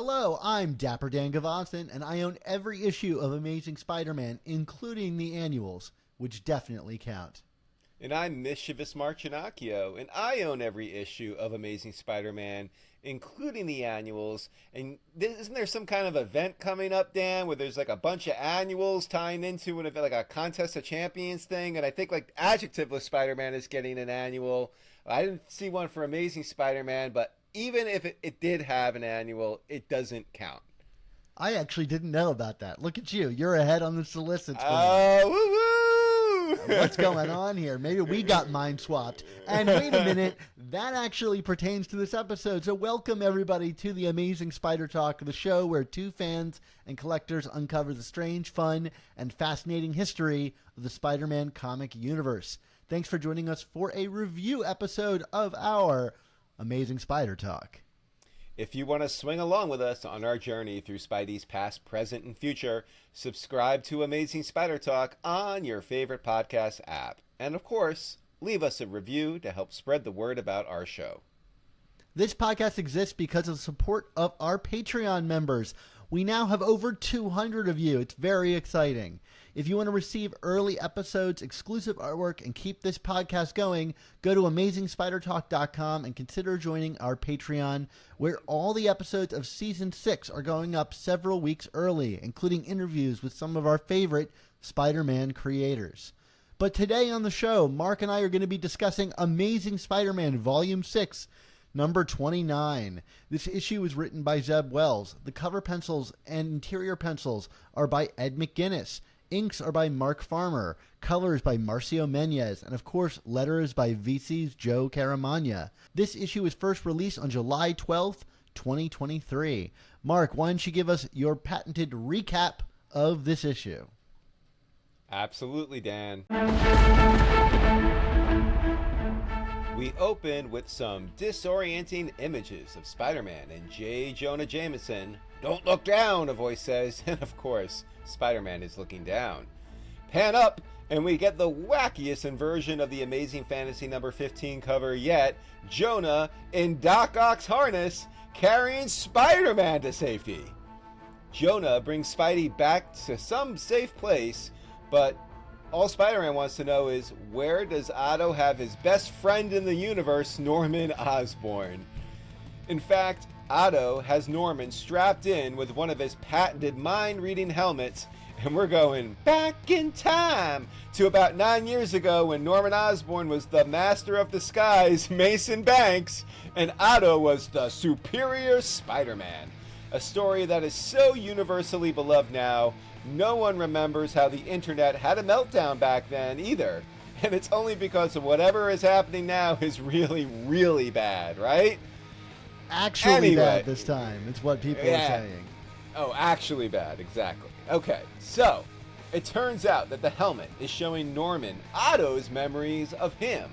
Hello, I'm Dapper Dan Gavasan, and I own every issue of Amazing Spider-Man, including the annuals, which definitely count. And I'm Mischievous Marcinacchio, and I own every issue of Amazing Spider-Man, including the annuals. And isn't there some kind of event coming up, Dan, where there's like a bunch of annuals tying into an event, like a Contest of Champions thing? And I think like Adjectiveless Spider-Man is getting an annual. I didn't see one for Amazing Spider-Man, but even if it did have an annual, it doesn't count. I actually didn't know about that. Look at you. You're ahead on the solicits. Woo-woo! What's going on here? Maybe we got mind swapped. And wait a minute, that actually pertains to this episode. So welcome everybody to the Amazing Spider Talk, the show where two fans and collectors uncover the strange, fun, and fascinating history of the Spider-Man comic universe. Thanks for joining us for a review episode of our Amazing Spider Talk. If you want to swing along with us on our journey through Spidey's past, present, and future, subscribe to Amazing Spider Talk on your favorite podcast app. And of course, leave us a review to help spread the word about our show. This podcast exists because of the support of our Patreon members. We now have over 200 of you. It's very exciting. If you want to receive early episodes, exclusive artwork, and keep this podcast going, go to AmazingSpiderTalk.com and consider joining our Patreon, where all the episodes of Season 6 are going up several weeks early, including interviews with some of our favorite Spider-Man creators. But today on the show, Mark and I are going to be discussing Amazing Spider-Man Volume 6, Number 29. This issue is written by Zeb Wells. The cover pencils and interior pencils are by Ed McGuinness. Inks are by Mark Farmer, colors by Marcio Menyz, and of course, letters by VC's Joe Caramanga. This issue was first released on July 12th, 2023. Mark, why don't you give us your patented recap of this issue? Absolutely, Dan. We open with some disorienting images of Spider-Man and J. Jonah Jameson. "Don't look down," a voice says, and of course, Spider-Man is looking down. Pan up, and we get the wackiest inversion of the Amazing Fantasy number 15 cover yet. Jonah in Doc Ock's harness, carrying Spider-Man to safety. Jonah brings Spidey back to some safe place, but all Spider-Man wants to know is, where does Otto have his best friend in the universe, Norman Osborn? In fact, Otto has Norman strapped in with one of his patented mind-reading helmets, and we're going back in time to about 9 years ago when Norman Osborn was the master of the skies, Mason Banks, and Otto was the superior Spider-Man. A story that is so universally beloved now, no one remembers how the internet had a meltdown back then either. And it's only because of whatever is happening now is really, really bad, right? Actually bad this time. It's what people are saying. Oh, actually bad. Exactly. Okay, so it turns out that the helmet is showing Norman Otto's memories of him.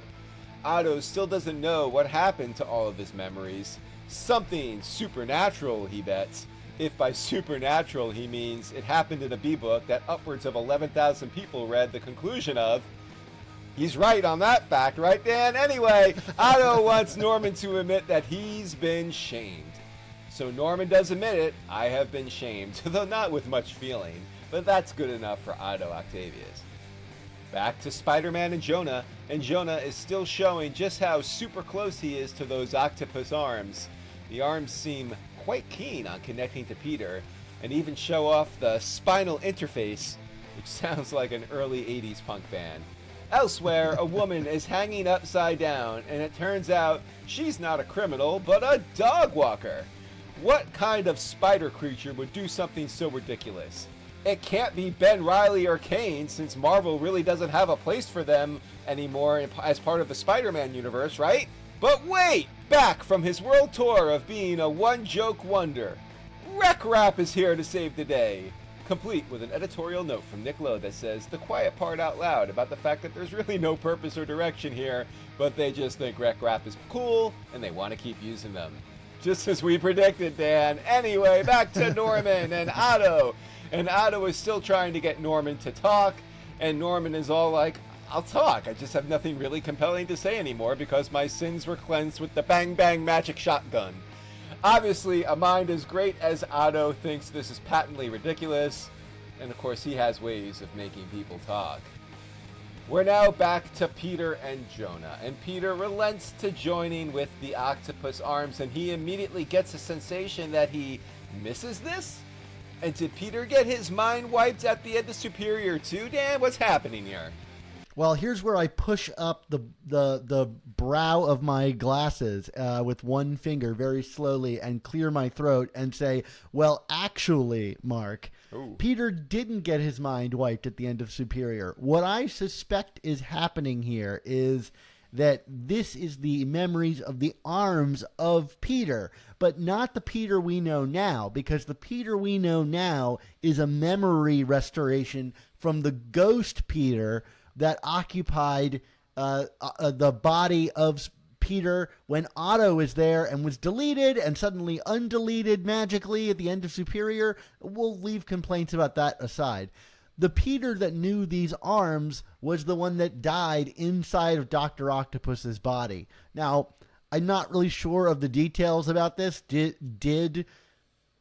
Otto still doesn't know what happened to all of his memories. Something supernatural, he bets. If by supernatural he means it happened in a B-book that upwards of 11,000 people read the conclusion of. He's right on that fact, right, Dan? Anyway, Otto wants Norman to admit that he's been shamed. So Norman does admit it. I have been shamed, though not with much feeling. But that's good enough for Otto Octavius. Back to Spider-Man and Jonah is still showing just how super close he is to those octopus arms. The arms seem quite keen on connecting to Peter, and even show off the spinal interface, which sounds like an early 80s punk band. Elsewhere, a woman is hanging upside down, and it turns out she's not a criminal, but a dog walker. What kind of spider creature would do something so ridiculous? It can't be Ben Reilly or Kane, since Marvel really doesn't have a place for them anymore as part of the Spider-Man universe, right? But wait! Back from his world tour of being a one-joke wonder, Wreck Rap is here to save the day. Complete with an editorial note from Nick Lowe that says the quiet part out loud about the fact that there's really no purpose or direction here, but they just think Wreck Rap is cool and they want to keep using them. Just as we predicted, Dan. Anyway, back to Norman and Otto. And Otto is still trying to get Norman to talk, and Norman is all like, I'll talk. I just have nothing really compelling to say anymore because my sins were cleansed with the bang bang magic shotgun. Obviously, a mind as great as Otto thinks this is patently ridiculous, and of course he has ways of making people talk. We're now back to Peter and Jonah, and Peter relents to joining with the octopus arms, and he immediately gets a sensation that he misses this? And did Peter get his mind wiped at the end of Superior too, Dan? What's happening here? Well, here's where I push up the brow of my glasses with one finger very slowly and clear my throat and say, well, actually, Mark, Ooh. Peter didn't get his mind wiped at the end of Superior. What I suspect is happening here is that this is the memories of the arms of Peter, but not the Peter we know now, because the Peter we know now is a memory restoration from the ghost Peter that occupied the body of Peter when Otto was there and was deleted and suddenly undeleted magically at the end of Superior. We'll leave complaints about that aside. The Peter that knew these arms was the one that died inside of Dr. Octopus's body. Now, I'm not really sure of the details about this. Did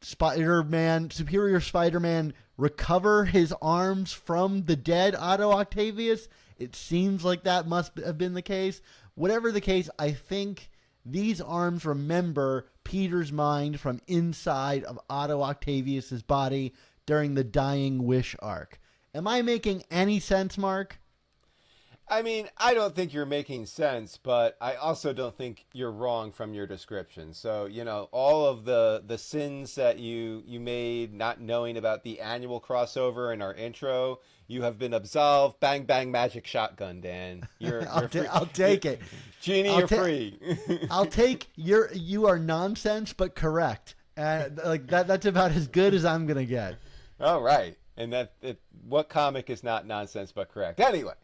Spider-Man, Superior Spider-Man, recover his arms from the dead Otto Octavius? It seems like that must have been the case. Whatever the case, I think these arms remember Peter's mind from inside of Otto Octavius's body during the Dying Wish arc. Am I making any sense, Mark? I mean, I don't think you're making sense, but I also don't think you're wrong from your description. So, you know, all of the sins that you made not knowing about the annual crossover in our intro, you have been absolved. Bang, bang, magic shotgun, Dan. You're free. I'll take it. Genie, you're free. I'll take you are nonsense, but correct. That's about as good as I'm going to get. All right. And what comic is not nonsense but correct? Anyway.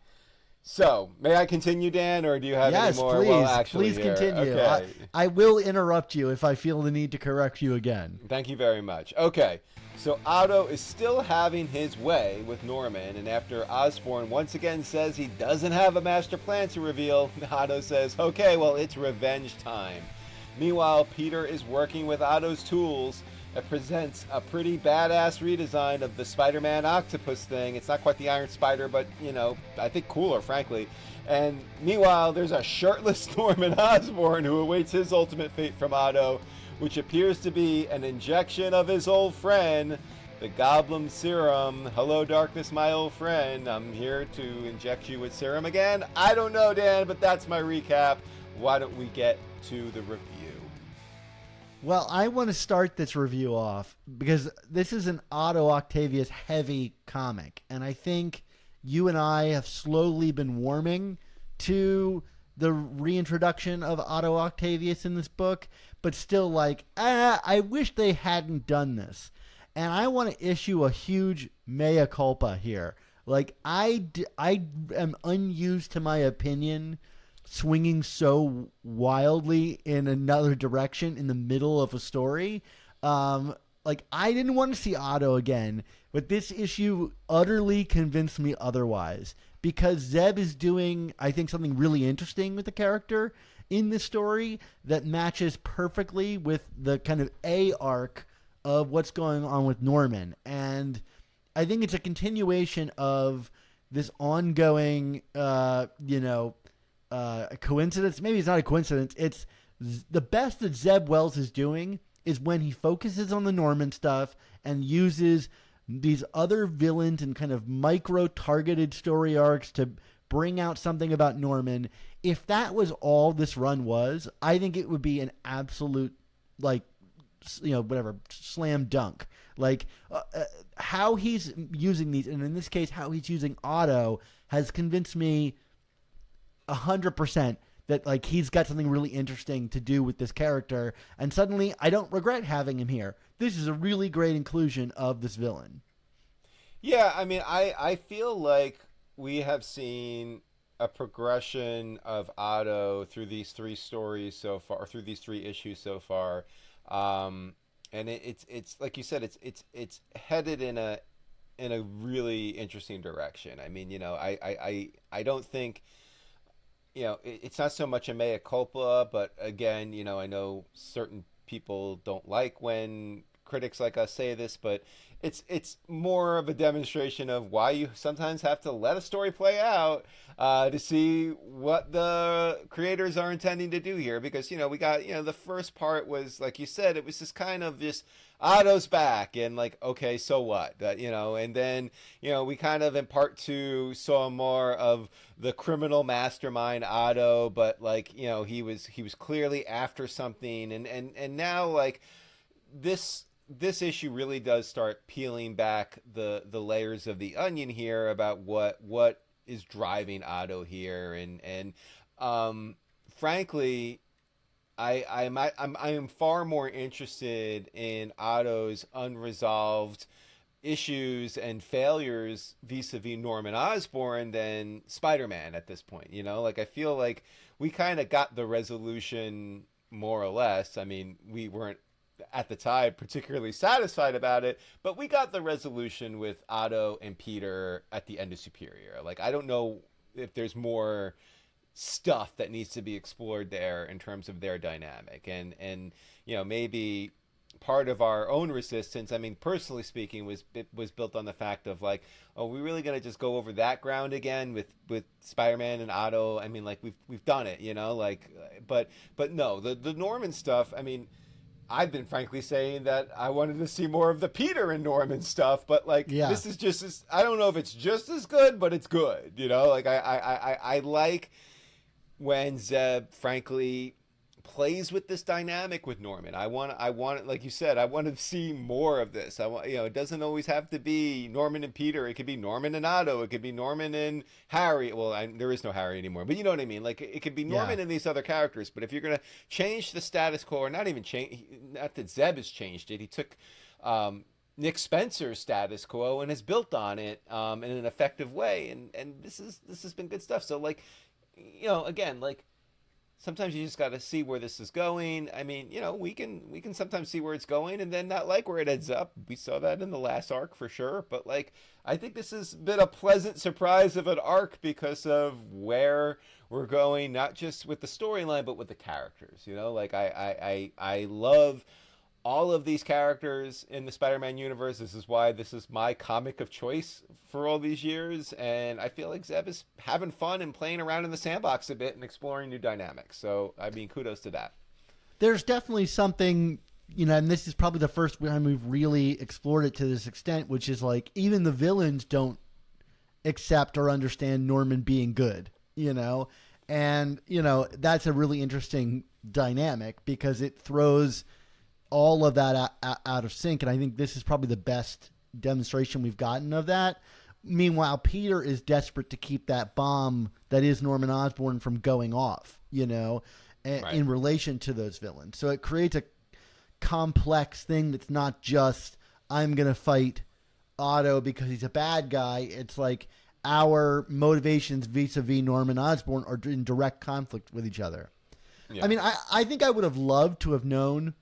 So, may I continue, Dan, or do you have any more? Yes, please. Well, actually, please continue. Okay. I will interrupt you if I feel the need to correct you again. Thank you very much. Okay, so Otto is still having his way with Norman, and after Osborn once again says he doesn't have a master plan to reveal, Otto says, okay, well, it's revenge time. Meanwhile, Peter is working with Otto's tools. It presents a pretty badass redesign of the Spider-Man octopus thing. It's not quite the Iron Spider, but, you know, I think cooler, frankly. And meanwhile, there's a shirtless Norman Osborn who awaits his ultimate fate from Otto, which appears to be an injection of his old friend, the goblin serum. Hello, darkness, my old friend. I'm here to inject you with serum again. I don't know, Dan, but that's my recap. Why don't we get to the review? Well, I want to start this review off because this is an Otto Octavius heavy comic. And I think you and I have slowly been warming to the reintroduction of Otto Octavius in this book, but still I wish they hadn't done this. And I want to issue a huge mea culpa here. I am unused to my opinion swinging so wildly in another direction in the middle of a story. I didn't want to see Otto again, but this issue utterly convinced me otherwise, because Zeb is doing, I think, something really interesting with the character in this story that matches perfectly with the kind of A arc of what's going on with Norman. And I think it's a continuation of this ongoing, a coincidence. Maybe it's not a coincidence. It's the best that Zeb Wells is doing is when he focuses on the Norman stuff and uses these other villains and kind of micro-targeted story arcs to bring out something about Norman. If that was all this run was, I think it would be an absolute, slam dunk. How he's using these, and in this case, how he's using Otto, has convinced me 100% that he's got something really interesting to do with this character, and suddenly I don't regret having him here. This is a really great inclusion of this villain. Yeah, I mean, I feel like we have seen a progression of Otto through these three stories so far, or through these three issues so far, and it's like you said, it's headed in a really interesting direction. I mean, I don't think. It's not so much a mea culpa, but again, I know certain people don't like when critics like us say this, but it's more of a demonstration of why you sometimes have to let a story play out to see what the creators are intending to do here. Because we got the first part was, like you said, it was just kind of just Otto's back and like, okay, so what, and then we kind of in part 2 saw more of the criminal mastermind Otto, but like he was clearly after something, and now like this issue really does start peeling back the layers of the onion here about what is driving Otto here, and frankly, I am far more interested in Otto's unresolved issues and failures vis-a-vis Norman Osborn than Spider-Man at this point. Like I feel like we kind of got the resolution more or less. I mean, we weren't at the time particularly satisfied about it, but we got the resolution with Otto and Peter at the end of Superior. Like I don't know if there's more stuff that needs to be explored there in terms of their dynamic, and maybe part of our own resistance, I mean personally speaking, was built on the fact of like, oh, we're really gonna just go over that ground again with Spider-Man and Otto? I mean, like we've done it, like, but no, the Norman stuff, I mean, I've been frankly saying that I wanted to see more of the Peter and Norman stuff, but like, this is just as, I don't know if it's just as good, but it's good, like I like when Zeb frankly plays with this dynamic with Norman. I want, like you said, I want to see more of this. I want, it doesn't always have to be Norman and Peter. It could be Norman and Otto. It could be Norman and Harry. Well, there is no Harry anymore, but you know what I mean? Like it could be Norman and these other characters. But if you're going to change the status quo, or not even change, not that Zeb has changed it. He took Nick Spencer's status quo and has built on it in an effective way. And this has been good stuff. So like, again, like, sometimes you just got to see where this is going. I mean, we can sometimes see where it's going and then not like where it ends up. We saw that in the last arc for sure. But like, I think this has been a pleasant surprise of an arc because of where we're going, not just with the storyline, but with the characters. Like I love all of these characters in the Spider-Man universe. This is why this is my comic of choice for all these years. And I feel like Zeb is having fun and playing around in the sandbox a bit and exploring new dynamics. So, I mean, kudos to that. There's definitely something, and this is probably the first time we've really explored it to this extent, which is like, even the villains don't accept or understand Norman being good, and, that's a really interesting dynamic because it throws all of that out of sync, and I think this is probably the best demonstration we've gotten of that. Meanwhile, Peter is desperate to keep that bomb that is Norman Osborn from going off, in relation to those villains. So it creates a complex thing that's not just, I'm going to fight Otto because he's a bad guy. It's like our motivations vis-a-vis Norman Osborn are in direct conflict with each other. Yeah. I mean, I think I would have loved to have known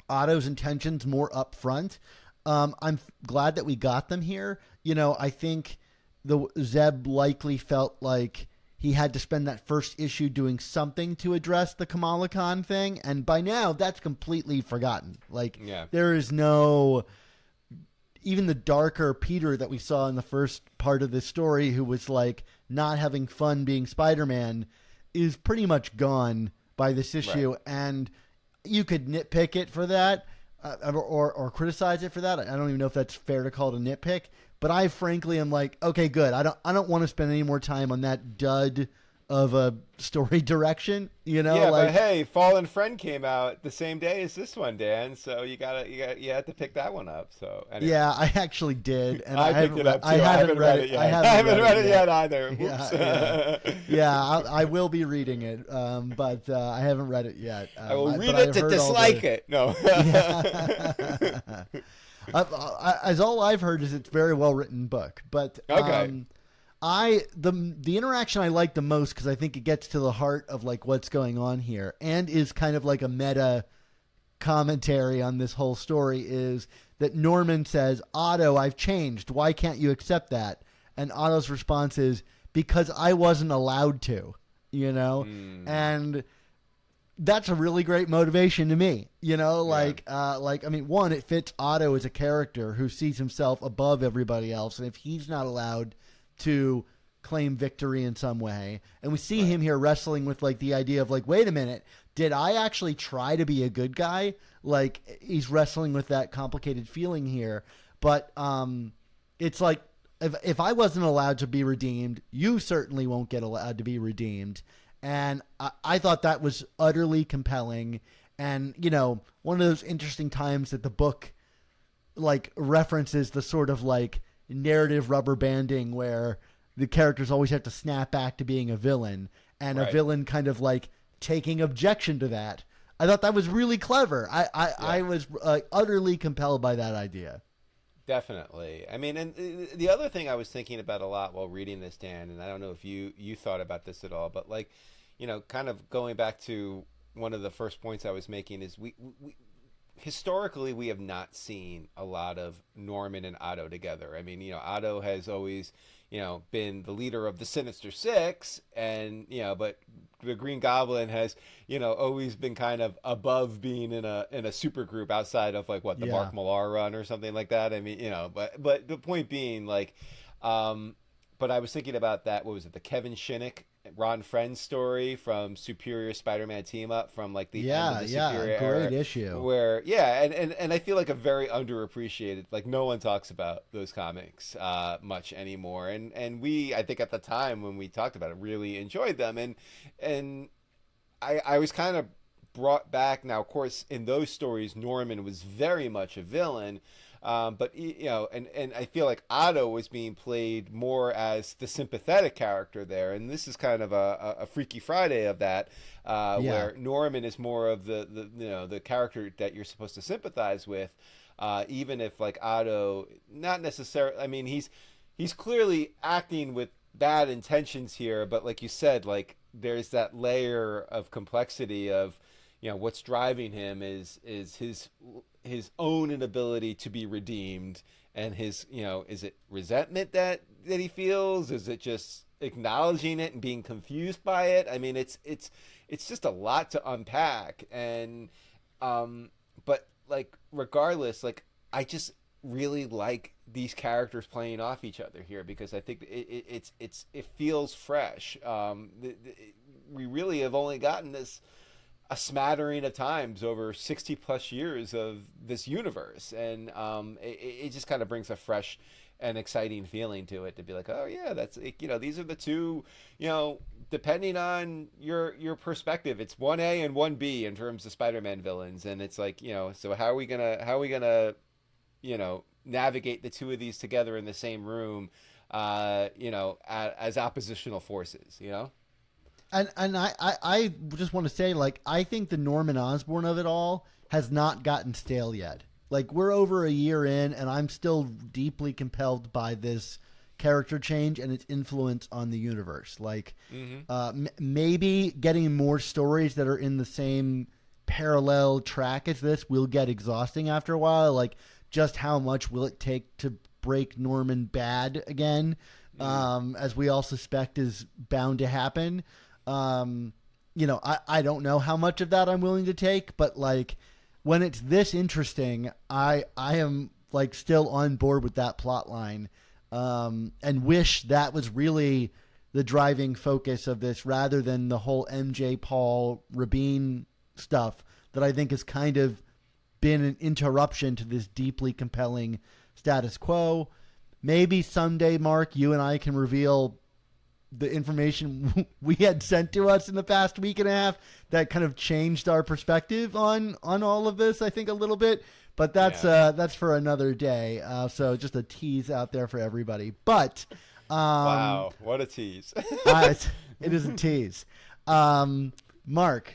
Otto's intentions more up front. I'm glad that we got them here. I think the Zeb likely felt like he had to spend that first issue doing something to address the Kamala Khan thing, and by now that's completely forgotten. Like, there is no, even the darker Peter that we saw in the first part of this story, who was like not having fun being Spider-Man, is pretty much gone by this issue, and you could nitpick it for that, or criticize it for that. I don't even know if that's fair to call it a nitpick. But I frankly am like, okay, good. I don't want to spend any more time on that dud of a story direction. Yeah, but hey, Fallen Friend came out the same day as this one, Dan. So you had to pick that one up. So anyway. Yeah, I actually did, and I picked it up too. I haven't read it yet. I haven't read it yet either. I will be reading it, but I haven't read it yet. I will read it to dislike it. No. As all I've heard is it's a very well written book, but okay. The interaction I like the most, because I think it gets to the heart of like what's going on here and is kind of like a meta commentary on this whole story, is that Norman says, Otto, I've changed. Why can't you accept that? And Otto's response is, because I wasn't allowed to, And that's a really great motivation to me. You know, like, I mean, one, it fits Otto as a character who sees himself above everybody else. And if he's not allowed to claim victory in some way, and we see him here wrestling with like the idea of like, wait a minute, did I actually try to be a good guy? Like, he's wrestling with that complicated feeling here. But it's like, if I wasn't allowed to be redeemed, you certainly won't get allowed to be redeemed. And I thought that was utterly compelling. And, you know, one of those interesting times that the book like references the sort of like narrative rubber banding where the characters always have to snap back to being a villain, and a villain kind of like taking objection to that. I thought that was really clever. I was utterly compelled by that idea. Definitely. I mean, and the other thing I was thinking about a lot while reading this, Dan, and I don't know if you thought about this at all, but like, you know, kind of going back to one of the first points I was making is we historically we have not seen a lot of Norman and Otto together. I mean, you know, Otto has always, you know, been the leader of the Sinister Six, and, you know, but the Green Goblin has, you know, always been kind of above being in a super group outside of like what the Mark Millar run or something like that. I mean, you know, but the point being like, but I was thinking about that. What was it? The Kevin Shinnick, Ron Friend story from Superior Spider-Man team up from like the end of the Superior great era, issue. Where and I feel like a very underappreciated. Like no one talks about those comics much anymore. And we, I think at the time when we talked about it, really enjoyed them. And I was kind of brought back. Now, of course, in those stories, Norman was very much a villain. But, you know, and I feel like Otto was being played more as the sympathetic character there. And this is kind of a Freaky Friday of that, where Norman is more of the you know, the character that you're supposed to sympathize with, even if like Otto, not necessarily, I mean, he's clearly acting with bad intentions here. But like you said, like there's that layer of complexity of, you know, what's driving him is his own inability to be redeemed, and his, you know, is it resentment that he feels? Is it just acknowledging it and being confused by it? I mean, it's just a lot to unpack. And but like regardless, like I just really like these characters playing off each other here, because I think it feels fresh. We really have only gotten this a smattering of times over 60 plus years of this universe, and it just kind of brings a fresh and exciting feeling to it, to be like, oh yeah, that's, you know, these are the two, you know, depending on your perspective, it's 1A and 1B in terms of Spider-Man villains. And it's like, you know, so how are we gonna you know, navigate the two of these together in the same room, you know, as oppositional forces, you know? And I just want to say, like, I think the Norman Osborn of it all has not gotten stale yet. Like, we're over a year in, and I'm still deeply compelled by this character change and its influence on the universe. Like, maybe getting more stories that are in the same parallel track as this will get exhausting after a while. Like, just how much will it take to break Norman bad again, as we all suspect is bound to happen. You know, I don't know how much of that I'm willing to take, but like when it's this interesting, I am like still on board with that plot line, and wish that was really the driving focus of this rather than the whole MJ Paul Rabin stuff that I think has kind of been an interruption to this deeply compelling status quo. Maybe someday, Mark, you and I can reveal the information we had sent to us in the past week and a half that kind of changed our perspective on all of this, I think, a little bit. But that's for another day. So just a tease out there for everybody. But wow, what a tease! It is a tease. Mark,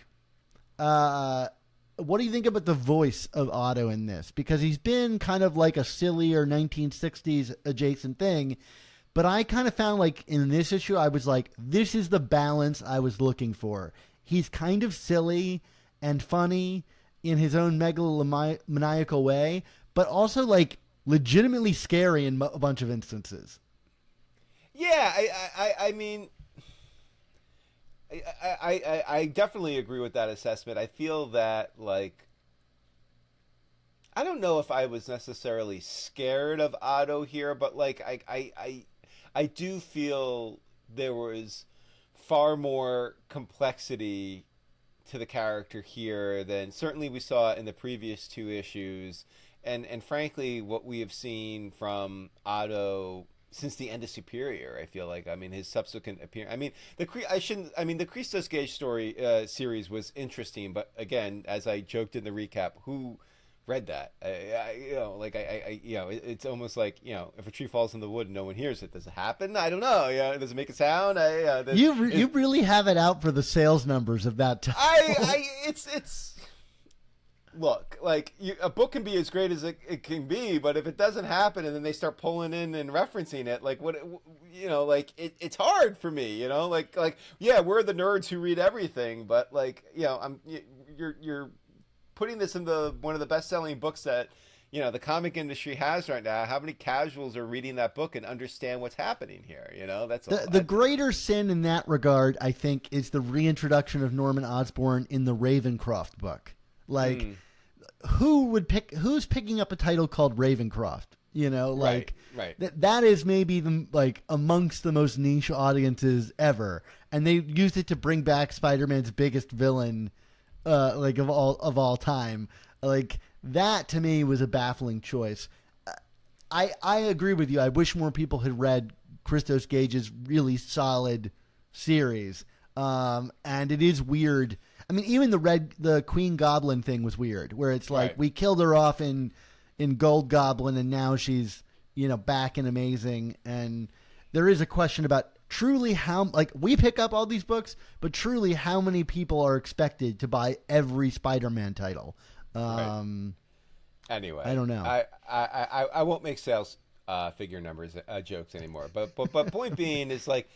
what do you think about the voice of Otto in this? Because he's been kind of like a sillier 1960s adjacent thing. But I kind of found, like, in this issue, I was like, this is the balance I was looking for. He's kind of silly and funny in his own megalomaniacal way, but also, like, legitimately scary in a bunch of instances. Yeah, I mean, I definitely agree with that assessment. I feel that, like, I don't know if I was necessarily scared of Otto here, but like I do feel there was far more complexity to the character here than certainly we saw in the previous two issues, and frankly what we have seen from Otto since the end of Superior. I feel like, I mean, his subsequent appearance. I mean, the Christos Gage story series was interesting, but again, as I joked in the recap, who read that? It's almost like, if a tree falls in the wood and no one hears it, does it happen? I don't know. Does it make a sound? You really have it out for the sales numbers of that time. It's look, like, a book can be as great as it can be, but if it doesn't happen and then they start pulling in and referencing it, like, it's hard for me, like, yeah, we're the nerds who read everything, but like, you're putting this in one of the best-selling books that the comic industry has right now. How many casuals are reading that book and understand what's happening here? That's the greater sin in that regard, I think, is the reintroduction of Norman Osborn in the Ravencroft book. Like, who's picking up a title called Ravencroft? Like, right. That is maybe amongst the most niche audiences ever, and they used it to bring back Spider-Man's biggest villain, like of all time. Like, that to me was a baffling choice. I agree with you. I wish more people had read Christos Gage's really solid series. And it is weird. I mean, even the Queen Goblin thing was weird, where it's like, we killed her off in Gold Goblin, and now she's back in Amazing, and there is a question about truly how, like, we pick up all these books, but truly how many people are expected to buy every Spider-Man title. Anyway, I don't know. I won't make sales figure numbers jokes anymore. But point being is, like,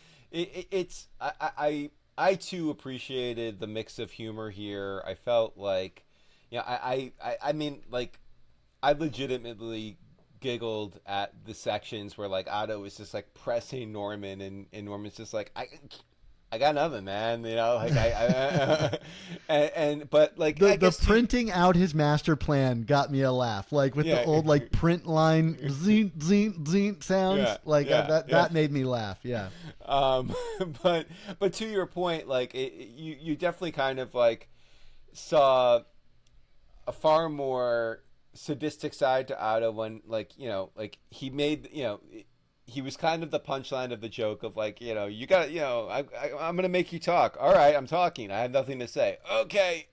I too appreciated the mix of humor here. I felt like, I mean, like, I legitimately giggled at the sections where, like, Otto was just like pressing Norman, and Norman's just like, I got nothing, man. Like, but like, the printing out his master plan got me a laugh, like with the old, like, print line zing zing zing sounds, that made me laugh. Yeah. But to your point, like, you definitely kind of, like, saw a far more sadistic side to Otto when, like, like, he made, he was kind of the punchline of the joke of, like, you got, I'm gonna make you talk. All right, I'm talking. I have nothing to say. Okay,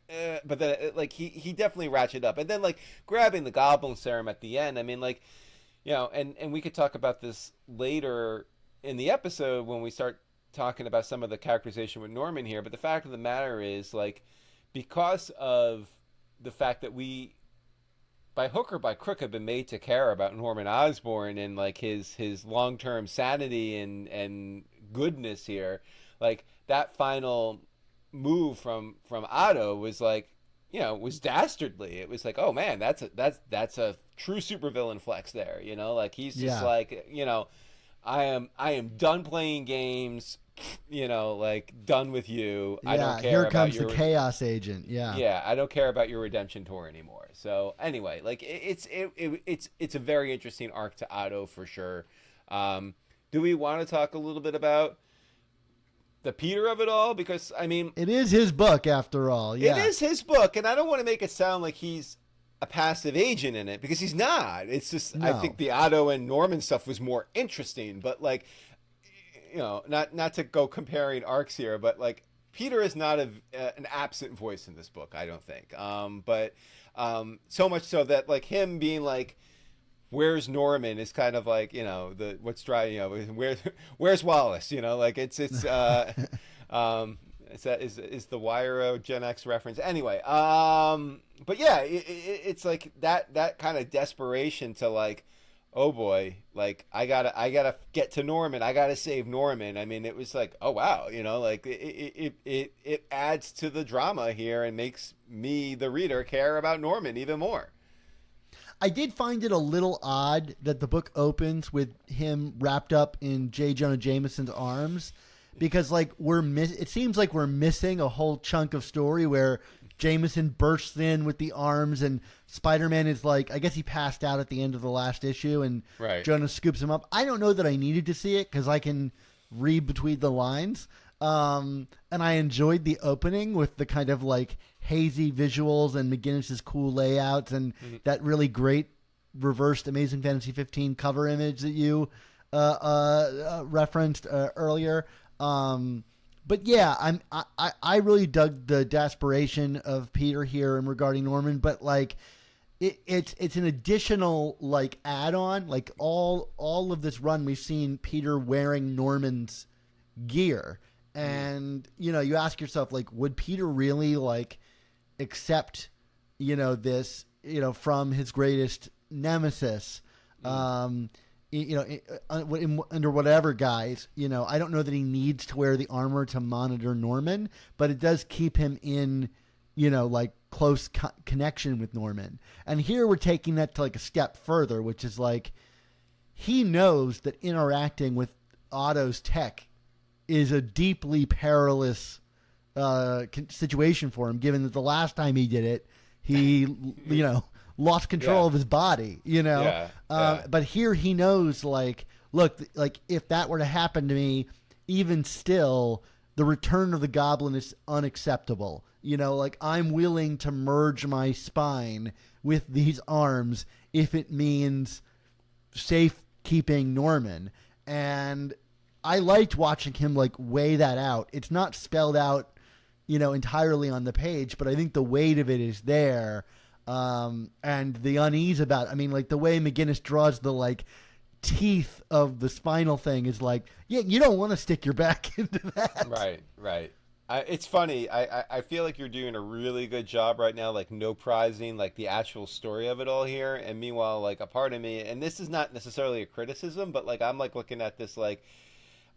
but then, like, he definitely ratcheted up, and then, like, grabbing the goblin serum at the end. I mean, like, and we could talk about this later in the episode when we start talking about some of the characterization with Norman here. But the fact of the matter is, like, because of the fact that we, by hook or by crook, have been made to care about Norman Osborn and, like, his long-term sanity and goodness here, like, that final move from Otto was, like, was dastardly. It was like, oh man, that's a true supervillain flex there. Like, he's just like, I am done playing games. Like, done with you. I don't care. Here comes the chaos agent. Yeah, I don't care about your redemption tour anymore. So anyway, like, it's a very interesting arc to Otto for sure. Do we want to talk a little bit about the Peter of it all? Because, I mean, it is his book after all. Yeah, it is his book, and I don't want to make it sound like he's a passive agent in it, because he's not. It's just, I think the Otto and Norman stuff was more interesting, but, like, not to go comparing arcs here, but, like, Peter is not an absent voice in this book, I don't think. But so much so that, like, him being like, where's Norman is kind of like, what's driving, where's Wallace, like, it's is the Wire a Gen X reference? Anyway, but yeah, it's like that kind of desperation to, like, oh boy, like, I gotta get to Norman. I gotta save Norman. I mean, it was like, oh wow, like, it adds to the drama here and makes me, the reader, care about Norman even more. I did find it a little odd that the book opens with him wrapped up in J. Jonah Jameson's arms, because like it seems like we're missing a whole chunk of story where Jameson bursts in with the arms and Spider-Man is like, I guess he passed out at the end of the last issue and Jonah scoops him up. I don't know that I needed to see it because I can read between the lines. And I enjoyed the opening with the kind of like hazy visuals and McGuinness's cool layouts and that really great reversed Amazing Fantasy 15 cover image that you referenced earlier. But yeah, I really dug the desperation of Peter here and regarding Norman, but like it's an additional like add-on. Like all of this run, we've seen Peter wearing Norman's gear, and you know, you ask yourself like, would Peter really like accept this from his greatest nemesis? Under whatever guise, I don't know that he needs to wear the armor to monitor Norman, but it does keep him in, like close connection with Norman. And here we're taking that to like a step further, which is like, he knows that interacting with Otto's tech is a deeply perilous situation for him, given that the last time he did it, he, lost control of his body, but here he knows, like, look, like if that were to happen to me, even still, the return of the goblin is unacceptable. Like I'm willing to merge my spine with these arms if it means safekeeping Norman. And I liked watching him like weigh that out. It's not spelled out, entirely on the page, but I think the weight of it is there. And the unease about, like the way McGuinness draws the like teeth of the spinal thing is like, yeah, you don't want to stick your back into that. Right. It's funny. I feel like you're doing a really good job right now, like no prizing, like the actual story of it all here. And meanwhile, like a part of me, and this is not necessarily a criticism, but like I'm like looking at this, like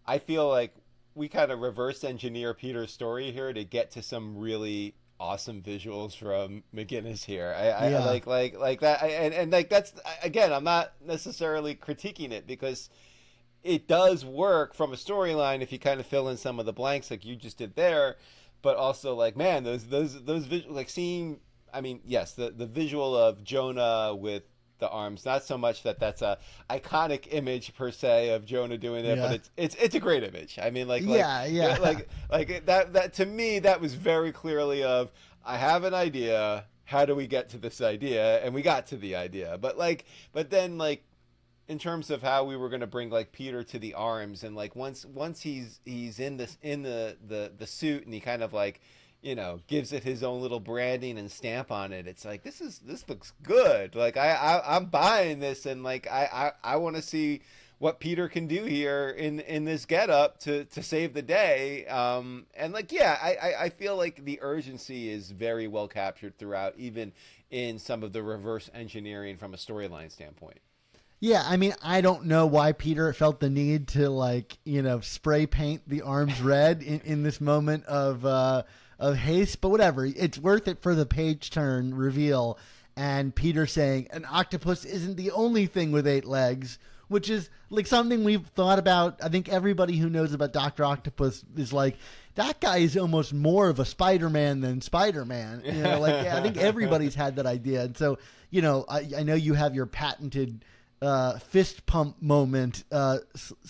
I feel like we kind of reverse engineer Peter's story here to get to some really awesome visuals from McGuinness here. I like that, and like that's, again, I'm not necessarily critiquing it because it does work from a storyline if you kind of fill in some of the blanks like you just did there, but also like, man, those visuals, like seeing, yes, the visual of Jonah with the arms, not so much that that's a iconic image per se of Jonah doing it, but it's a great image. Like that to me, that was very clearly of, I have an idea, how do we get to this idea? And we got to the idea. But then like in terms of how we were going to bring like Peter to the arms, and like once he's in the suit and he kind of like, gives it his own little branding and stamp on it. It's like, this looks good. Like I'm buying this, and like I want to see what Peter can do here in this getup to save the day. And like, yeah, I feel like the urgency is very well captured throughout, even in some of the reverse engineering from a storyline standpoint. Yeah, I don't know why Peter felt the need to like, spray paint the arms red in this moment of haste, but whatever. It's worth it for the page turn reveal, and Peter saying an octopus isn't the only thing with 8 legs, which is like something we've thought about. I think everybody who knows about Dr. Octopus is like, that guy is almost more of a Spider-Man than Spider-Man. I think everybody's had that idea. And so, I know you have your patented fist pump moment,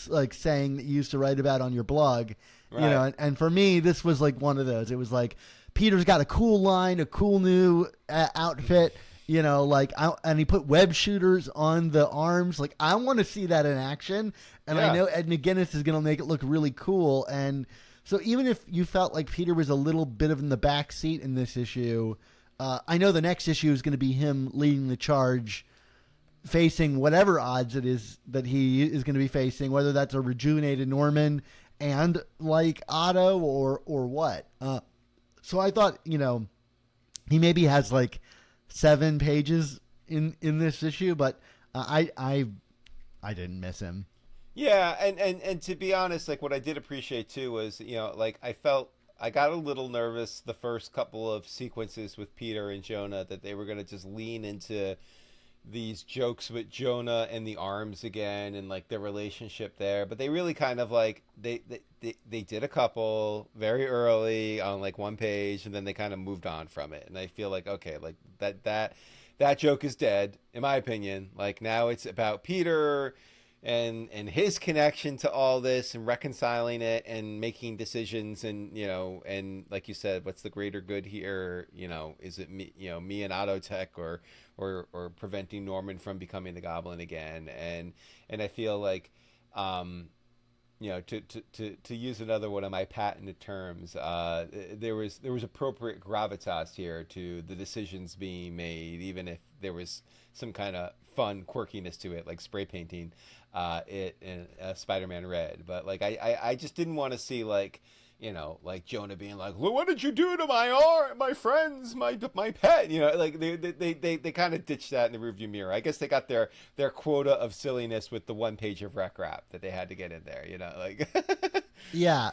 like saying that you used to write about on your blog. Right. And for me, this was like one of those. It was like, Peter's got a cool line, a cool new outfit, and he put web shooters on the arms. Like, I want to see that in action. And I know Ed McGuinness is going to make it look really cool. And so even if you felt like Peter was a little bit of in the back seat in this issue, I know the next issue is going to be him leading the charge, facing whatever odds it is that he is going to be facing, whether that's a rejuvenated Norman and like Otto or what. So I thought, he maybe has like 7 pages in this issue, but I didn't miss him. Yeah, and to be honest, like what I did appreciate too was, like I got a little nervous the first couple of sequences with Peter and Jonah that they were going to just lean into, these jokes with Jonah and the arms again, and like their relationship there. But they really kind of like they did a couple very early on like one page, and then they kind of moved on from it. And I feel like, okay, like that joke is dead, in my opinion. Like now it's about Peter and his connection to all this and reconciling it and making decisions, and and like you said, what's the greater good here? Is it me and Autotech, or preventing Norman from becoming the Goblin again? And I feel like to use another one of my patented terms, there was appropriate gravitas here to the decisions being made, even if there was some kind of fun quirkiness to it, like spray painting it in Spider-Man Red. But like I just didn't want to see like like Jonah being like, well, what did you do to my friends, my pet? Like they kind of ditched that in the rearview mirror. I guess they got their quota of silliness with the one page of rec rap that they had to get in there. Like yeah.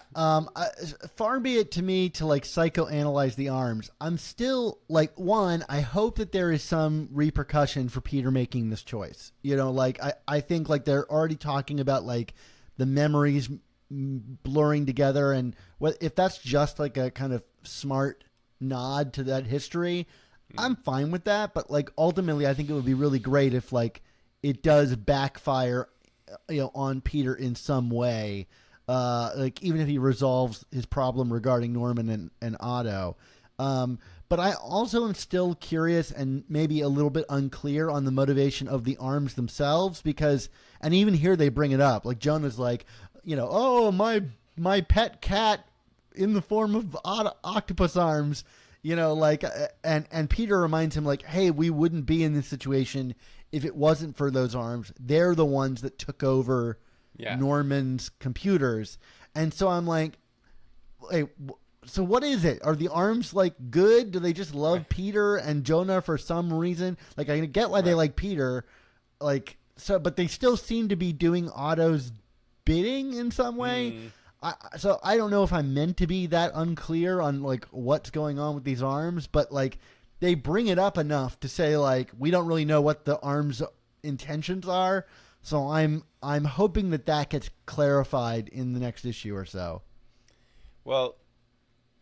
Far be it to me to like psychoanalyze the arms. I'm still like, one, I hope that there is some repercussion for Peter making this choice. Like I think like they're already talking about like the memories blurring together, and what if that's just like a kind of smart nod to that history, I'm fine with that. But like ultimately I think it would be really great if like it does backfire on Peter in some way, like even if he resolves his problem regarding Norman and Otto. But I also am still curious and maybe a little bit unclear on the motivation of the arms themselves, because, and even here they bring it up, like Jonah's like, oh, my pet cat in the form of octopus arms, like, and Peter reminds him like, hey, we wouldn't be in this situation if it wasn't for those arms. They're the ones that took over Norman's computers. And so I'm like, hey, so what is it? Are the arms like good? Do they just love Peter and Jonah for some reason? Like, I get why they like Peter, like, so, but they still seem to be doing Otto's bidding in some way. So I don't know if I'm meant to be that unclear on like what's going on with these arms, but like they bring it up enough to say like we don't really know what the arms' intentions are. So I'm hoping that gets clarified in the next issue or so. Well,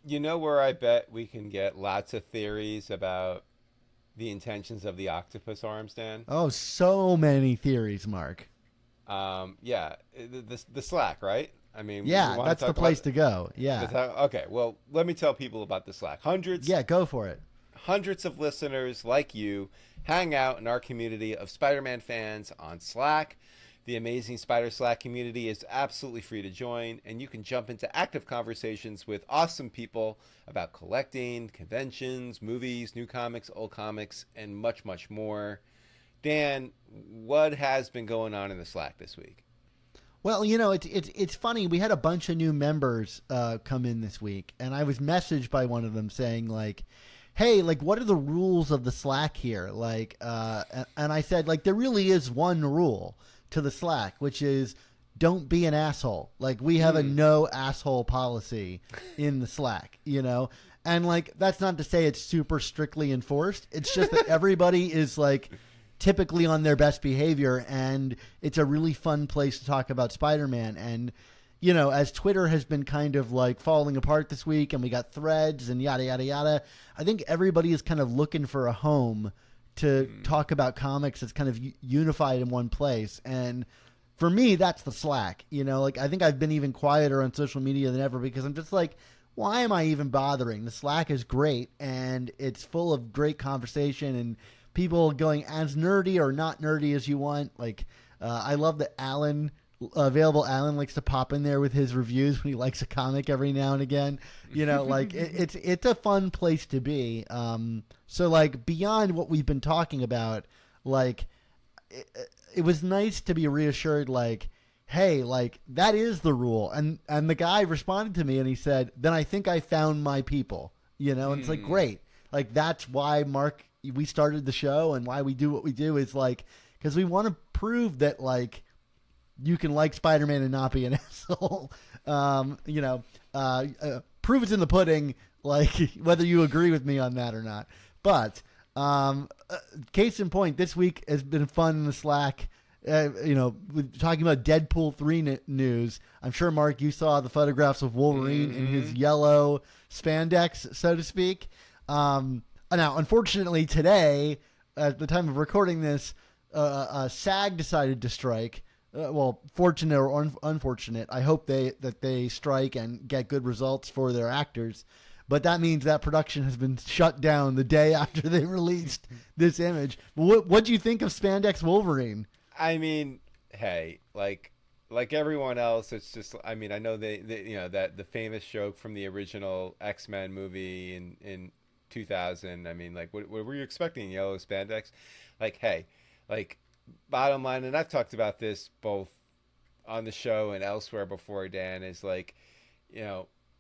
where I bet we can get lots of theories about the intentions of the octopus arms, Dan? Oh, so many theories, Mark. Yeah, the Slack, right? I mean, yeah, that's the place to go. Yeah. Okay, well, let me tell people about the Slack. Yeah, go for it. Hundreds of listeners like you hang out in our community of Spider-Man fans on Slack. The amazing Spider Slack community is absolutely free to join, and you can jump into active conversations with awesome people about collecting, conventions, movies, new comics, old comics, and much, much more. Dan, what has been going on in the Slack this week? Well, it's funny. We had a bunch of new members come in this week, and I was messaged by one of them saying like, hey, like, what are the rules of the Slack here? Like, and I said, like, there really is one rule to the Slack, which is don't be an asshole. Like, we have a no asshole policy in the Slack, and like, that's not to say it's super strictly enforced. It's just that everybody is like typically on their best behavior, and it's a really fun place to talk about Spider-Man. And as Twitter has been kind of like falling apart this week, and we got threads and yada yada yada, I think everybody is kind of looking for a home to talk about comics that's kind of unified in one place. And for me, that's the Slack. Like, I think I've been even quieter on social media than ever, because I'm just like, why am I even bothering? The Slack is great, and it's full of great conversation and people going as nerdy or not nerdy as you want. Like, I love that Available Alan likes to pop in there with his reviews when he likes a comic every now and again. Like, it's a fun place to be. So like, beyond what we've been talking about, like, it was nice to be reassured, like, hey, like, that is the rule. And the guy responded to me and he said, then I think I found my people, and it's like, great. Like, that's why, Mark, we started the show, and why we do what we do is like, because we want to prove that like you can like Spider-Man and not be an asshole. Proof is in the pudding, like whether you agree with me on that or not. But Case in point, this week has been fun in the Slack. Talking about Deadpool 3 news. I'm sure, Mark, you saw the photographs of Wolverine in his yellow spandex, so to speak. Now, unfortunately, today, at the time of recording this, SAG decided to strike. Fortunate or unfortunate. I hope that they strike and get good results for their actors. But that means that production has been shut down the day after they released this image. What do you think of Spandex Wolverine? I mean, hey, like everyone else, it's just. I mean, I know that the famous joke from the original X-Men movie in 2000. I mean, like, what were you expecting? Yellow spandex? Like, hey, like, bottom line, and I've talked about this both on the show and elsewhere before, Dan, is like,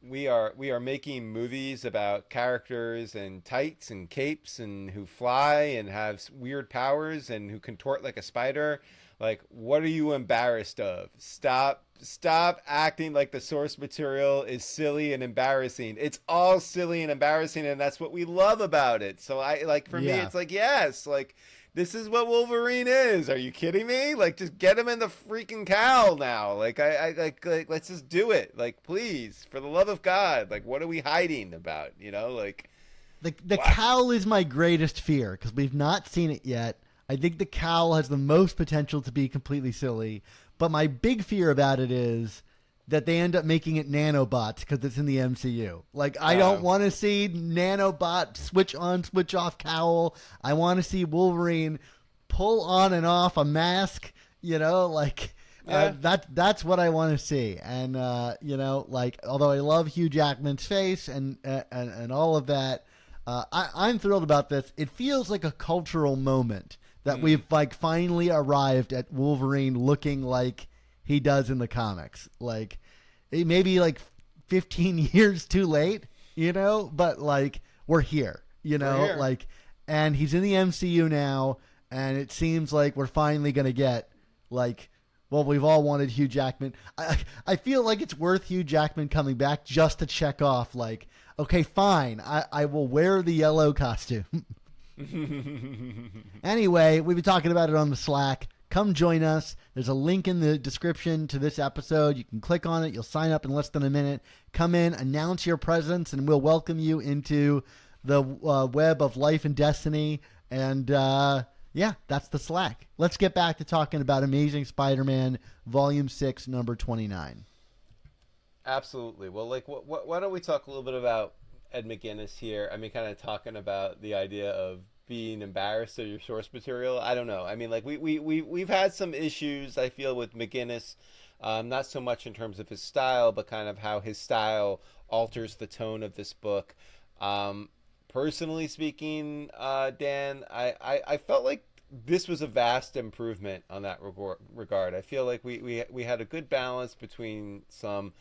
we are making movies about characters and tights and capes and who fly and have weird powers and who contort like a spider. Like, what are you embarrassed of? Stop acting like the source material is silly and embarrassing. It's all silly and embarrassing, and that's what we love about it. So me, it's like, yes, like, this is what Wolverine is. Are you kidding me? Like, just get him in the freaking cowl now. Like, like, let's just do it. Like, please, for the love of God. Like, what are we hiding about? Like, the cowl is my greatest fear because we've not seen it yet. I think the cowl has the most potential to be completely silly, but my big fear about it is that they end up making it nanobots because it's in the MCU. Like, I don't want to see nanobot switch on, switch off cowl. I want to see Wolverine pull on and off a mask, that's what I want to see. And, although I love Hugh Jackman's face and all of that, I'm thrilled about this. It feels like a cultural moment that we've finally arrived at Wolverine looking like he does in the comics. Like, it may be 15 years too late, but we're here, We're here. And he's in the MCU now, and it seems like we're finally going to get we've all wanted Hugh Jackman. I feel like it's worth Hugh Jackman coming back just to check off, okay, fine, I will wear the yellow costume. Anyway, we've been talking about it on the Slack. Come join us. There's a link in the description to this episode. You can click on it. You'll sign up in less than a minute. Come in, announce your presence, and we'll welcome you into the web of life and destiny. And that's the Slack. Let's get back to talking about Amazing Spider-Man Volume 6, number 29. Absolutely. Well, why don't we talk a little bit about Ed McGuinness here? I mean, kind of talking about the idea of being embarrassed of your source material. I don't know. I mean, we've had some issues, I feel, with McGuinness, not so much in terms of his style, but kind of how his style alters the tone of this book. Personally speaking, Dan, I felt like this was a vast improvement on that regard. I feel like we had a good balance between some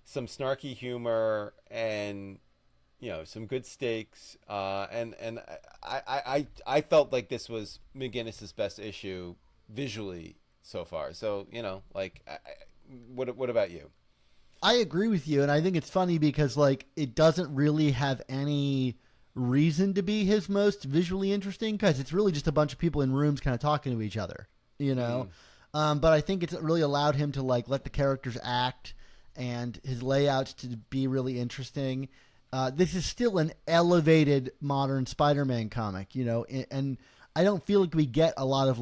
snarky humor and some good stakes, and I felt like this was McGuinness's best issue visually so far. So what about you? I agree with you, and I think it's funny because it doesn't really have any reason to be his most visually interesting because it's really just a bunch of people in rooms kind of talking to each other, But I think it's really allowed him to let the characters act and his layouts to be really interesting. This is still an elevated modern Spider-Man comic, and I don't feel like we get a lot of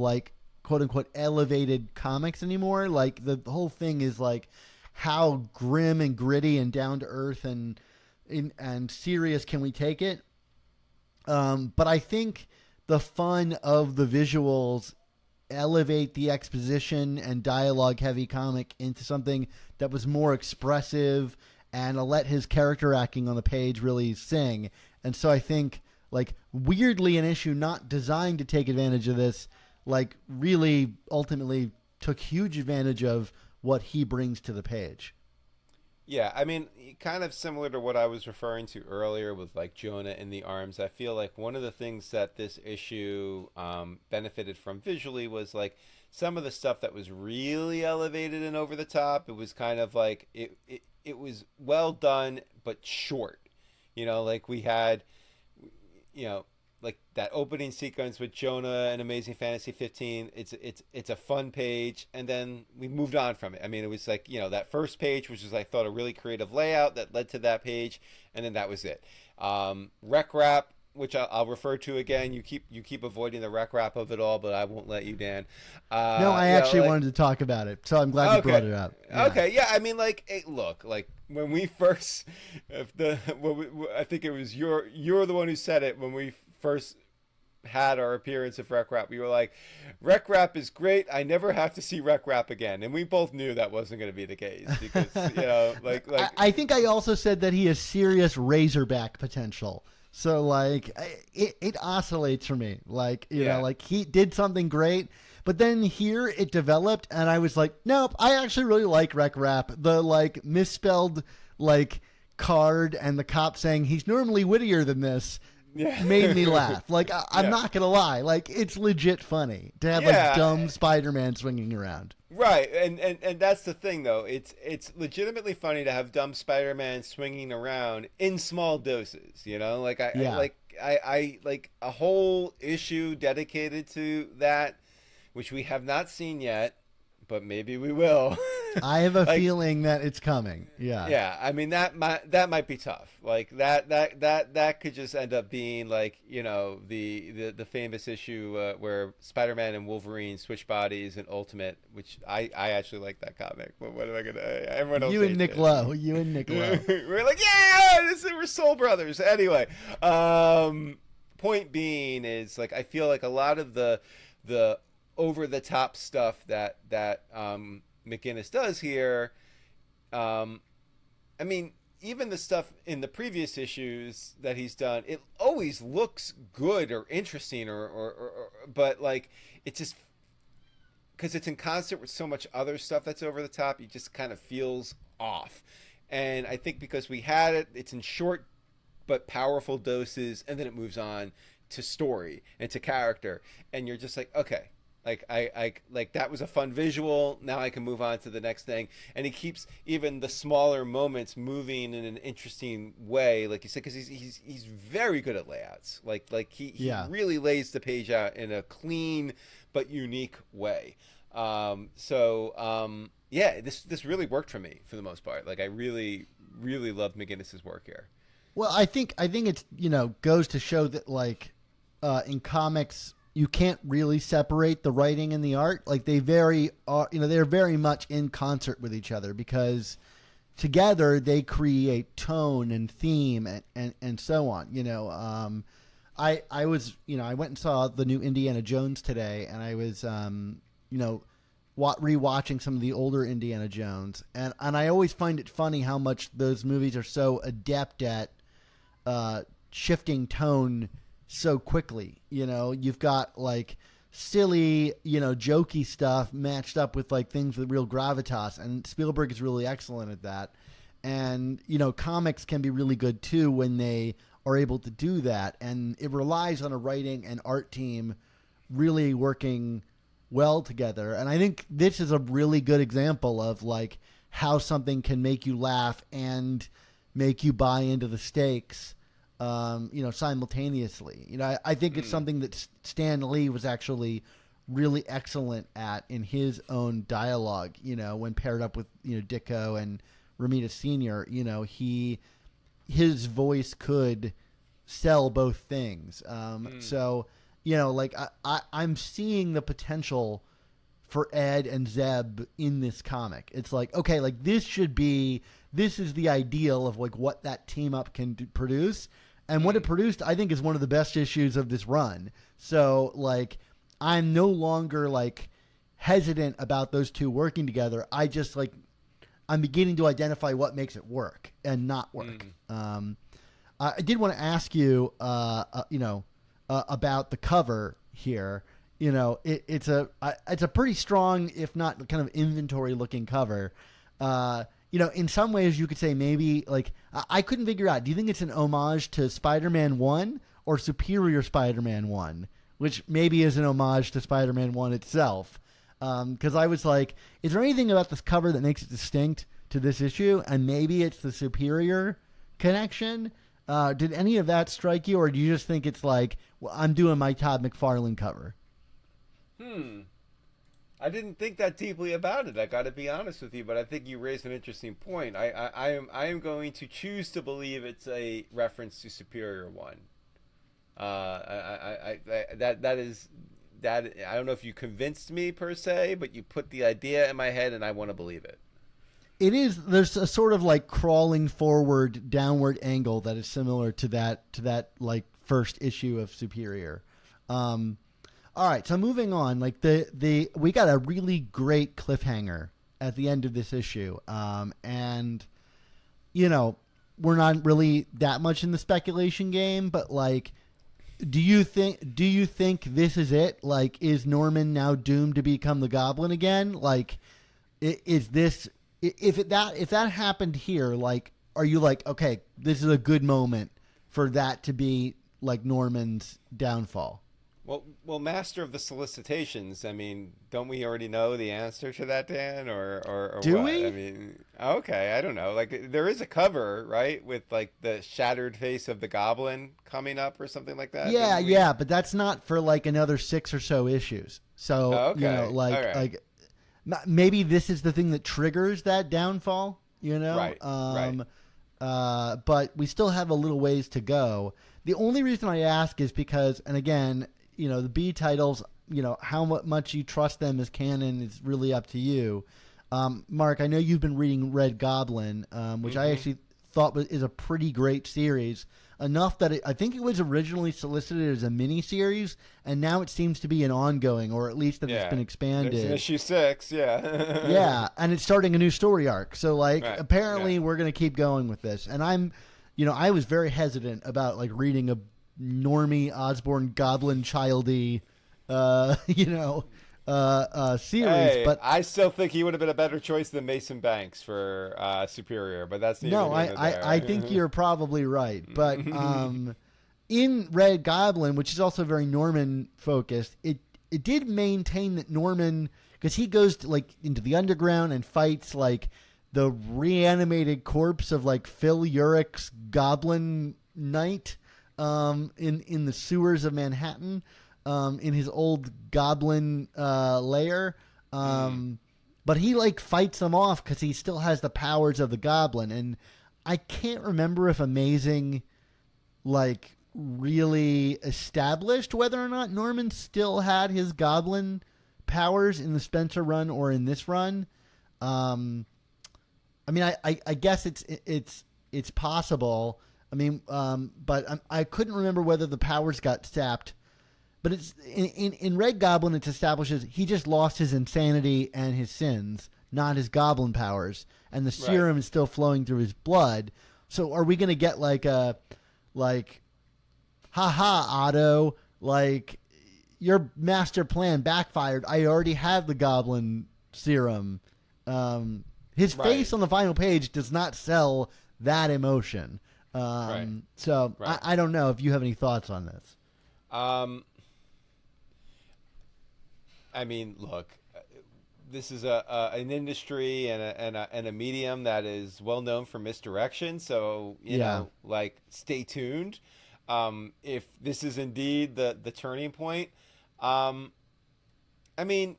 quote unquote elevated comics anymore. The whole thing is how grim and gritty and down to earth and serious can we take it? But I think the fun of the visuals elevate the exposition and dialogue heavy comic into something that was more expressive and let his character acting on the page really sing. And so I think, weirdly, an issue not designed to take advantage of this, really ultimately took huge advantage of what he brings to the page. Yeah, I mean, kind of similar to what I was referring to earlier with Jonah in the Arms. I feel like one of the things that this issue benefited from visually was some of the stuff that was really elevated and over the top. It was kind of it was well done but short. We had like that opening sequence with Jonah and Amazing Fantasy 15. It's a fun page, and then we moved on from it. I mean, it was like, that first page, which was, I thought, a really creative layout that led to that page, and then that was it. Rec Rap, which I'll refer to again. You keep avoiding the rec rap of it all, but I won't let you, Dan. No, I actually wanted to talk about it, so I'm glad you brought it up. Yeah. Okay, yeah. I mean, like, hey, look, like when we first, I think it was you're the one who said it when we first had our appearance of Rec Rap. We were like, Rec Rap is great. I never have to see Rec Rap again, and we both knew that wasn't going to be the case because like I think I also said that he has serious Razorback potential. So, like, it oscillates for me. Like, you know, like, he did something great, but then here it developed, and I was like, nope, I actually really like Rec Rap. The, like, misspelled, like, card and the cop saying he's normally wittier than this made me laugh. Like, I'm not going to lie. Like, it's legit funny to have, like, dumb Spider-Man swinging around. Right, and that's the thing, though. It's legitimately funny to have dumb Spider-Man swinging around in small doses. Like I like a whole issue dedicated to that, which we have not seen yet, but maybe we will. I have a feeling that it's coming. Yeah. Yeah. I mean, that might be tough. Like that could just end up being like, the famous issue where Spider-Man and Wolverine switch bodies in Ultimate, which I actually like that comic. But what am I gonna? Everyone else. You and Nick Lowe. We're like, yeah, we're soul brothers. Anyway, point being is, like, I feel like a lot of the over the top stuff that McGuinness does here, I mean, even the stuff in the previous issues that he's done, it always looks good or interesting but like, it just, because it's in concert with so much other stuff that's over the top, it just kind of feels off. And I think because we had it's in short but powerful doses, and then it moves on to story and to character, and you're just like, okay. Like I like, that was a fun visual. Now I can move on to the next thing. And he keeps even the smaller moments moving in an interesting way, like you said, because he's very good at layouts. Like he really lays the page out in a clean but unique way. This really worked for me for the most part. Like, I really loved McGuinness's work here. Well, I think it's goes to show that, like, in comics, you can't really separate the writing and the art. Like, they're very much in concert with each other, because together they create tone and theme and so on. I went and saw the new Indiana Jones today, and I was rewatching some of the older Indiana Jones, and I always find it funny how much those movies are so adept at shifting tone so quickly. You've got, like, silly, jokey stuff matched up with, like, things with real gravitas, and Spielberg is really excellent at that. And comics can be really good too when they are able to do that, and it relies on a writing and art team really working well together. And I think this is a really good example of, like, how something can make you laugh and make you buy into the stakes simultaneously. I think it's something that Stan Lee was actually really excellent at in his own dialogue, when paired up with, Ditko and Romita Sr., his voice could sell both things. So, I'm seeing the potential for Ed and Zeb in this comic. It's like, okay, like, this is the ideal of, like, what that team up can produce. And what it produced, I think, is one of the best issues of this run. So, like, I'm no longer, like, hesitant about those two working together. I just, like, I'm beginning to identify what makes it work and not work. I did want to ask you, about the cover here. It's a pretty strong, if not kind of inventory-looking cover. In some ways you could say maybe, like, I couldn't figure out, do you think it's an homage to Spider-Man 1 or Superior Spider-Man 1, which maybe is an homage to Spider-Man 1 itself? Because I was like, is there anything about this cover that makes it distinct to this issue? And maybe it's the Superior connection. Did any of that strike you, or do you just think it's like, well, I'm doing my Todd McFarlane cover? I didn't think that deeply about it. I got to be honest with you, but I think you raised an interesting point. I am going to choose to believe it's a reference to Superior One. That is that. I don't know if you convinced me per se, but you put the idea in my head, and I want to believe it. It is. There's a sort of like crawling forward, downward angle that is similar to that like first issue of Superior. All right, so moving on, like we got a really great cliffhanger at the end of this issue, and we're not really that much in the speculation game, but like, do you think this is it? Like, is Norman now doomed to become the Goblin again? Like, is this if that happened here? Like, are you like, okay, this is a good moment for that to be like Norman's downfall? Well, Master of the Solicitations. I mean, don't we already know the answer to that, Dan? Or do what? we? I mean, okay, I don't know. Like, there is a cover, right, with like the shattered face of the Goblin coming up or something like that. Yeah, but that's not for like another 6 or so issues. So okay. like All right. like maybe this is the thing that triggers that downfall. Right. But we still have a little ways to go. The only reason I ask is because, and again, the B titles, how much you trust them as canon is really up to you. Mark, I know you've been reading Red Goblin, which I actually thought is a pretty great series. Enough that I think it was originally solicited as a mini series, and now it seems to be an ongoing, or at least that it's been expanded. There's an issue 6, yeah. Yeah, and it's starting a new story arc. So, like, right. apparently we're going to keep going with this. And I was very hesitant about, like, reading a Normie Osborn Goblin childy, series. Hey, but I still think he would have been a better choice than Mason Banks for Superior, but that's no. I think you're probably right. But in Red Goblin, which is also very Norman focused, it did maintain that Norman, because he goes to, like, into the underground and fights like the reanimated corpse of like Phil Urich's Goblin Knight. In the sewers of Manhattan, in his old goblin lair, but he like fights them off because he still has the powers of the Goblin, and I can't remember if Amazing like really established whether or not Norman still had his Goblin powers in the Spencer run or in this run. I mean, I guess it's possible. I mean, but I couldn't remember whether the powers got sapped. But it's in Red Goblin, it establishes he just lost his insanity and his sins, not his Goblin powers, and the serum is still flowing through his blood. So are we going to get like a haha, Otto, like your master plan backfired. I already have the Goblin serum. His face on the final page does not sell that emotion. So I don't know if you have any thoughts on this. I mean, look, this is an industry and a medium that is well known for misdirection. So you know, like, stay tuned. If this is indeed the turning point, I mean,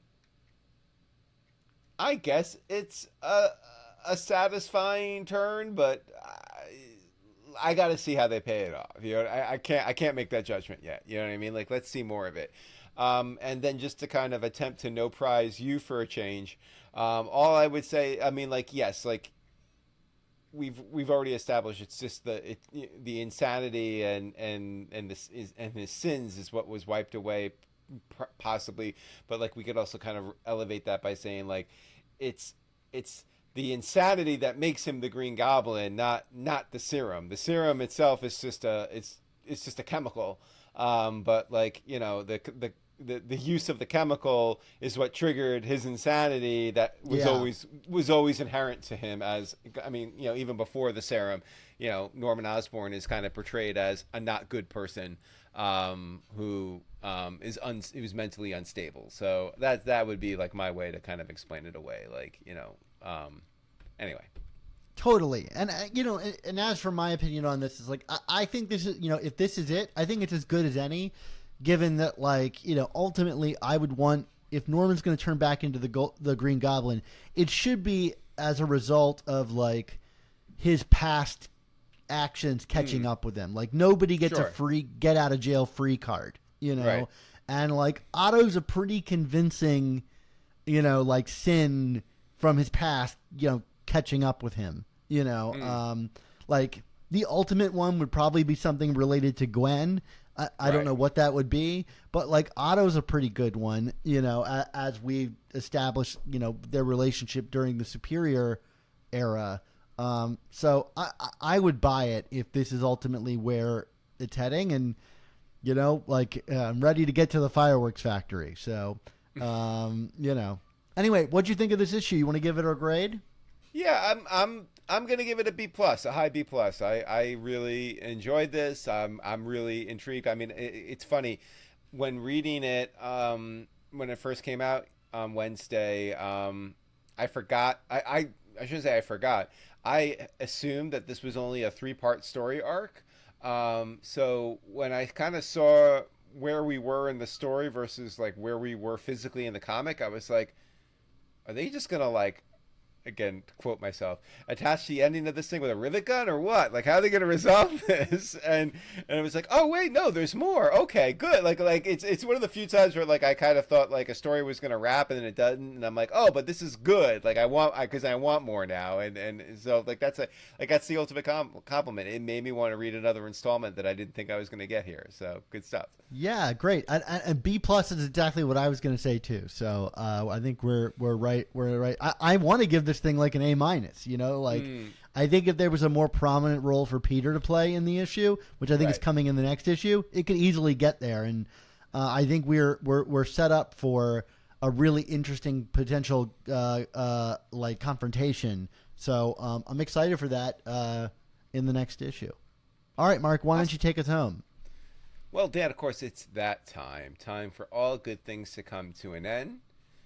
I guess it's a satisfying turn, but I got to see how they pay it off. I can't make that judgment yet. You know what I mean? Like, let's see more of it. And then just to kind of attempt to no prize you for a change. All I would say, I mean, like, yes, like we've already established it's just the insanity and his sins is what was wiped away possibly, but like we could also kind of elevate that by saying like it's the insanity that makes him the Green Goblin, not the serum. The serum itself is just it's just a chemical, but like, you know, the use of the chemical is what triggered his insanity that was always inherent to him. As I mean, you know, even before the serum, you know, Norman Osborn is kind of portrayed as a not good person who was mentally unstable. So that would be like my way to kind of explain it away. Like, you know, anyway. Totally. And, and as for my opinion on this, is like, I think this is, if this is it, I think it's as good as any, given that, like, ultimately I would want, if Norman's going to turn back into the Green Goblin, it should be as a result of, like, his past actions catching up with him. Like, nobody gets a free get out of jail free card, Right. And, like, Otto's a pretty convincing, like, sin from his past, catching up with him, like the ultimate one would probably be something related to Gwen. I don't know what that would be, but like Otto's a pretty good one, as we established, their relationship during the Superior era. So I would buy it if this is ultimately where it's heading, and I'm ready to get to the fireworks factory. So, anyway, what'd you think of this issue? You want to give it a grade? Yeah, I'm gonna give it a B+, a high B+. I really enjoyed this. I'm really intrigued. I mean, it's funny when reading it when it first came out on Wednesday. I forgot. I shouldn't say I forgot. I assumed that this was only a 3-part story arc. So when I kind of saw where we were in the story versus like where we were physically in the comic, I was like, are they just gonna like, again, to quote myself, attach the ending of this thing with a rivet gun or what? Like, how are they going to resolve this? And it was like, oh wait, no, there's more. Okay, good. Like it's one of the few times where like I kind of thought like a story was going to wrap and then it doesn't, and I'm like, oh, but this is good. Like I want more now, and so like that's the ultimate compliment. It made me want to read another installment that I didn't think I was going to get here. So good stuff. Yeah, great. And B+ is exactly what I was going to say too. So I think we're right. We're right. I want to give this thing like an A-. I think if there was a more prominent role for Peter to play in the issue, which I think is coming in the next issue, it could easily get there. And I think we're set up for a really interesting potential like confrontation. So I'm excited for that in the next issue. All right, Mark, why don't you take us home? Well, Dan, of course, it's that time for all good things to come to an end.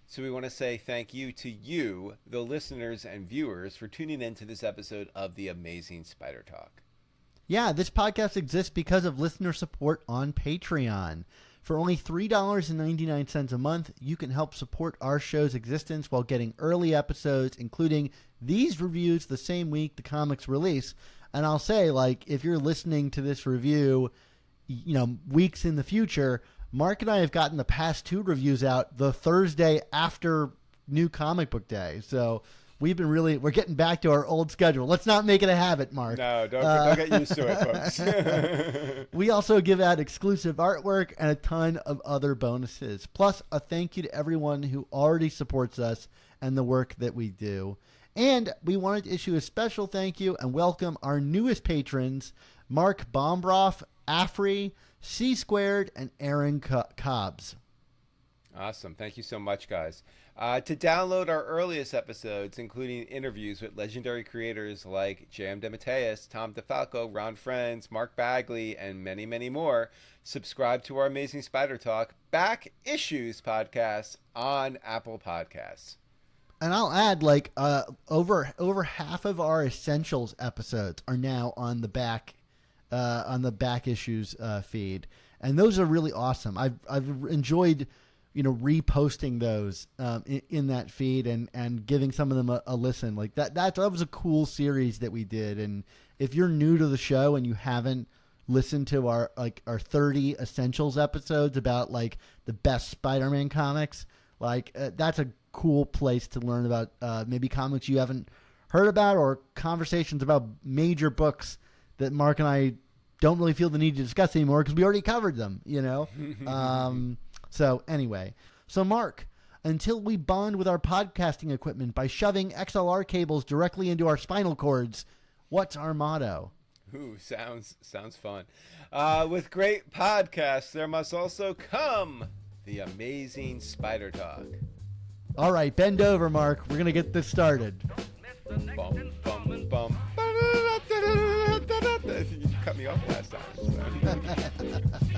So we want to say thank you to you, the listeners and viewers, for tuning in to this episode of The Amazing Spider Talk. Yeah, this podcast exists because of listener support on Patreon. For only $3.99 a month, you can help support our show's existence while getting early episodes, including these reviews the same week the comics release. And I'll say, like, if you're listening to this review, weeks in the future, Mark and I have gotten the past 2 reviews out the Thursday after New Comic Book Day. So we're getting back to our old schedule. Let's not make it a habit, Mark. No, don't get used to it, folks. We also give out exclusive artwork and a ton of other bonuses. Plus, a thank you to everyone who already supports us and the work that we do. And we wanted to issue a special thank you and welcome our newest patrons, Mark Bombroff, Afri, C-Squared, and Aaron Cobbs. Awesome. Thank you so much, guys. To download our earliest episodes, including interviews with legendary creators like J.M. DeMatteis, Tom DeFalco, Ron Friends, Mark Bagley, and many, many more, subscribe to our Amazing Spider Talk Back Issues podcast on Apple Podcasts. And I'll add, like, over half of our Essentials episodes are now on the back issues feed, and those are really awesome. I've enjoyed reposting those in that feed and giving some of them a listen. Like that was a cool series that we did. And if you're new to the show and you haven't listened to our 30 Essentials episodes about like the best Spider-Man comics, like that's a cool place to learn about maybe comics you haven't heard about, or conversations about major books that Mark and I don't really feel the need to discuss anymore because we already covered them, So anyway, Mark, until we bond with our podcasting equipment by shoving XLR cables directly into our spinal cords, what's our motto? Ooh, sounds fun. With great podcasts, there must also come the Amazing Spider Talk. All right, bend over, Mark. We're going to get this started. Bum, bum, bum. You cut me off last time. So.